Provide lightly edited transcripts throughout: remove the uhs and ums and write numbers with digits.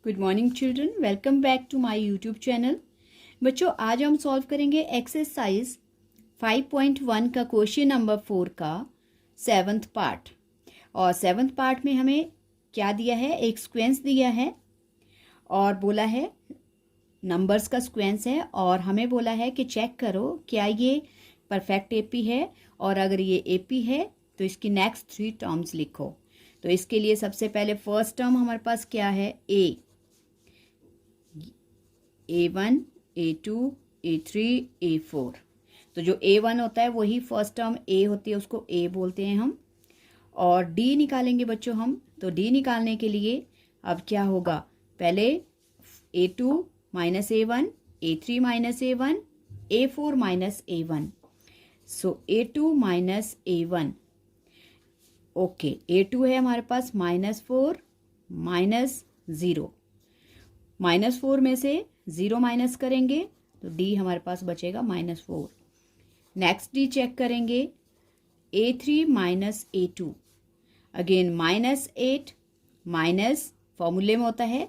Good morning children, welcome back to my YouTube channel. बच्चों, आज हम सॉल्व करेंगे एक्सरसाइज 5.1 का क्वेश्चन नंबर 4 का 7th पार्ट। और 7th पार्ट में हमें क्या दिया है, एक स्क्वेंस दिया है और बोला है नंबर्स का स्क्वेंस है और हमें बोला है कि चेक करो क्या ये परफेक्ट एपी है, और अगर ये एपी है तो इसकी नेक्स्ट 3 टर्म्स लिखो। तो इसके लिए सबसे पहले फर्स्ट टर्म हमारे पास क्या है, A1, A2, A3, A4। तो जो A1 होता है वही फर्स्ट टर्म A होती है, उसको A बोलते हैं हम। और D निकालेंगे बच्चों हम। तो D निकालने के लिए अब क्या होगा, पहले A2 minus A1, A3 minus A1, A4 minus A1। सो A2 minus A1। Okay, A2 है हमारे पास -4 माइनस 0। -4 में से 0 माइनस करेंगे तो D हमारे पास बचेगा -4। नेक्स्ट D चेक करेंगे, A3 minus A2। Again -8 minus फॉर्मूले में होता है,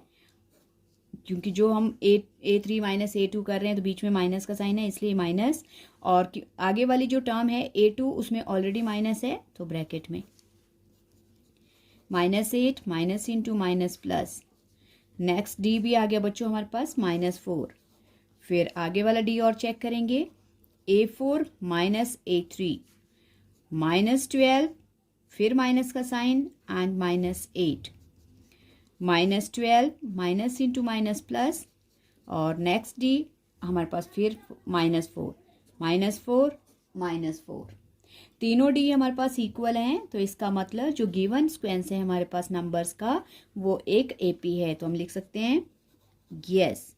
क्योंकि जो हम A3 माइनस A2 कर रहे हैं तो बीच में माइनस का साइन है, इसलिए माइनस। और आगे वाली जो टर्म है A2 उसमें ऑलरेडी माइनस है तो ब्रैकेट में -8 minus into minus plus. Next D भी आ गया बच्चों हमारे पास -4। फिर आगे वाला डी और चेक करेंगे, A4 माइनस A3 -12, फिर माइनस का sign and -8। -12 minus into minus plus. और नेक्स्ट डी हमारे पास फिर -4 -4। तीनों डी हमारे पास इक्वल हैं, तो इसका मतलब जो गिवन स्क्वेंस है हमारे पास नंबर्स का वो एक एपी है। तो हम लिख सकते हैं yes,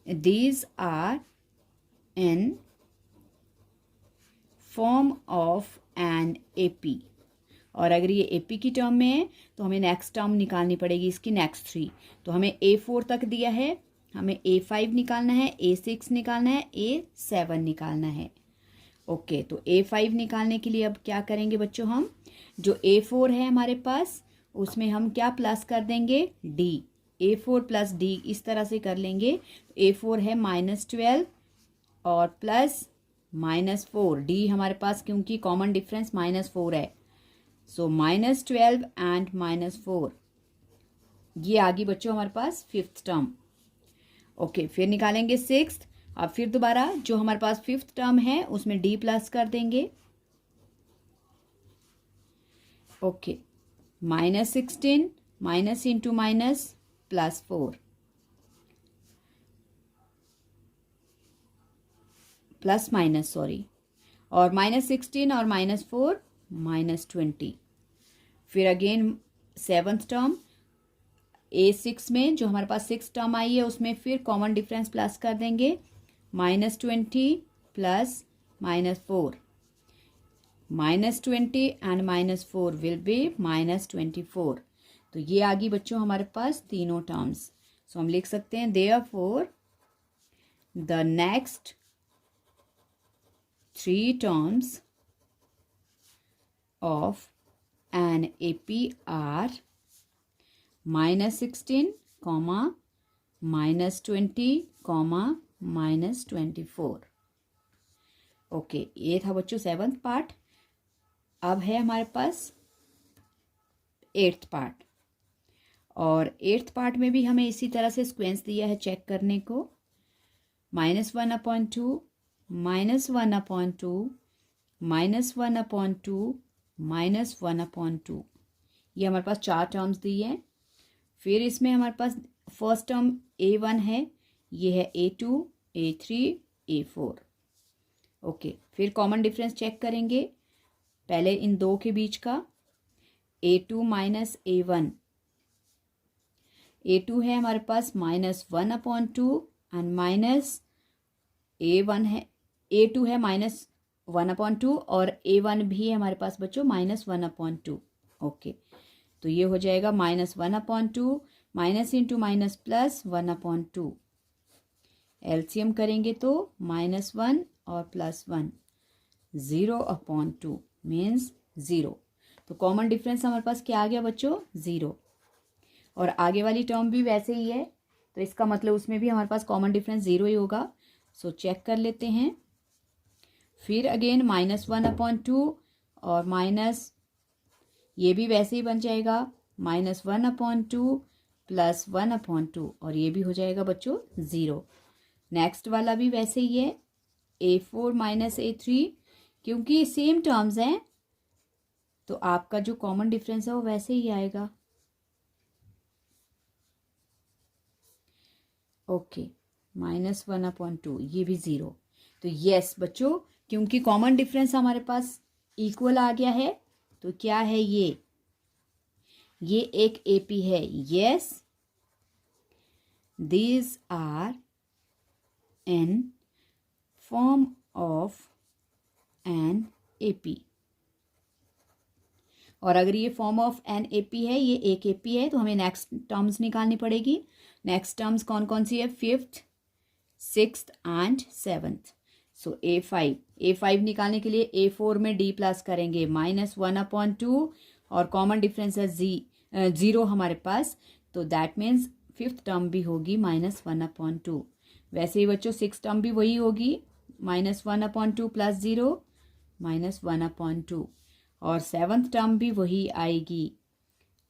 these are in form of an AP. और अगर ये एपी की टर्म में है तो हमें नेक्स्ट टर्म निकालनी पड़ेगी, इसकी नेक्स्ट 3। तो हमें A4 तक दिया है, हमें A5 निकालना है, A6 निकालना है, A7 निकालना है। ओके, तो A5 निकालने के लिए अब क्या करेंगे बच्चों, हम जो A4 है हमारे पास उसमें हम क्या प्लस कर देंगे, D। A4 प्लस D इस तरह से कर लेंगे। A4 है -12 और प्लस -4। D हमारे पास क्योंकि कॉमन डिफरेंस -4 है, सो -12 एंड -4। ये आ गई बच्चों हमारे पास 5th टर्म। ओके, फिर निकालेंगे 6th। अब फिर दोबारा जो हमारे पास 5th टर्म है उसमें D प्लस कर देंगे। Okay, -16 minus into minus +4 plus minus sorry, और -16 और -4 -20। फिर अगेन 7th टर्म A6 में जो हमारे पास 6 टर्म आई है उसमें फिर कॉमन डिफरेंस प्लस कर देंगे, -20 प्लस -4। -20 and -4 will be -24। तो ये आ गई बच्चों हमारे पास तीनों टर्म्स। सो हम लिख सकते हैं therefore the next 3 terms of an AP are -16, -20, -24। Okay, ये था बच्चों 7th पार्ट। अब है हमारे पास 8th पार्ट। और 8th पार्ट में भी हमें इसी तरह से स्क्वेंस दिया है चेक करने को, -1/2, -1/2, -1/2, -1/2। ये हमारे पास 4 टर्म्स दी हैं। फिर इसमें हमारे पास फर्स्ट टर्म A1 है, ये है A2, A3, A4। ओके, फिर कॉमन डिफरेंस चेक करेंगे, पहले इन दो के बीच का A2 माइनस A1। A2 है हमारे पास -1/2 एंड माइनस A1 है, A2 है -1/2 और A1 भी है हमारे पास बच्चों -1/2। ओके, तो ये हो जाएगा -1/2 minus into minus plus 1/2। LCM करेंगे तो -1 और +1, 0/2 मीन्स 0। तो कॉमन डिफरेंस हमारे पास क्या आ गया बच्चों, 0। और आगे वाली टर्म भी वैसे ही है, तो इसका मतलब उसमें भी हमारे पास कॉमन डिफरेंस 0 ही होगा। सो चेक कर लेते हैं। फिर अगेन -1/2 और माइनस, ये भी वैसे ही बन जाएगा -1/2 + 1/2 और ये भी हो जाएगा बच्चों 0। नेक्स्ट वाला भी वैसे ही है A4 - A3, क्योंकि सेम टर्म्स हैं तो आपका जो कॉमन डिफरेंस है वो वैसे ही आएगा। ओके, -1/2 ये भी 0। तो यस बच्चों, क्योंकि कॉमन डिफरेंस हमारे पास इक्वल आ गया है, तो क्या है ये एक AP है। Yes, these are in form of an AP। और अगर ये फॉर्म ऑफ एन AP है, ये एक AP है, तो हमें नेक्स्ट टर्म्स निकालनी पड़ेगी। नेक्स्ट टर्म्स कौन कौन सी है? 5th, 6th and 7th। So A5 निकालने के लिए A4 में D प्लस करेंगे -1/2 और कॉमन डिफरेंस है 0 हमारे पास, तो दैट मीन्स 5th टर्म भी होगी -1/2। वैसे ही बच्चों 6th टर्म भी वही होगी -1/2 + 0 -1/2 और 7th टर्म भी वही आएगी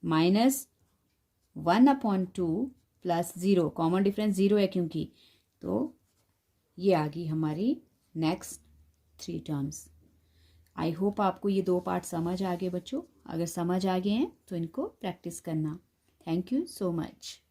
-1/2 + 0। कॉमन डिफरेंस 0 है क्योंकि, तो ये आ गई हमारी नेक्स्ट 3 टर्म्स। आई होप आपको ये 2 पार्ट समझ आ गए बच्चों। अगर समझ आ गए हैं तो इनको प्रैक्टिस करना। Thank you so much.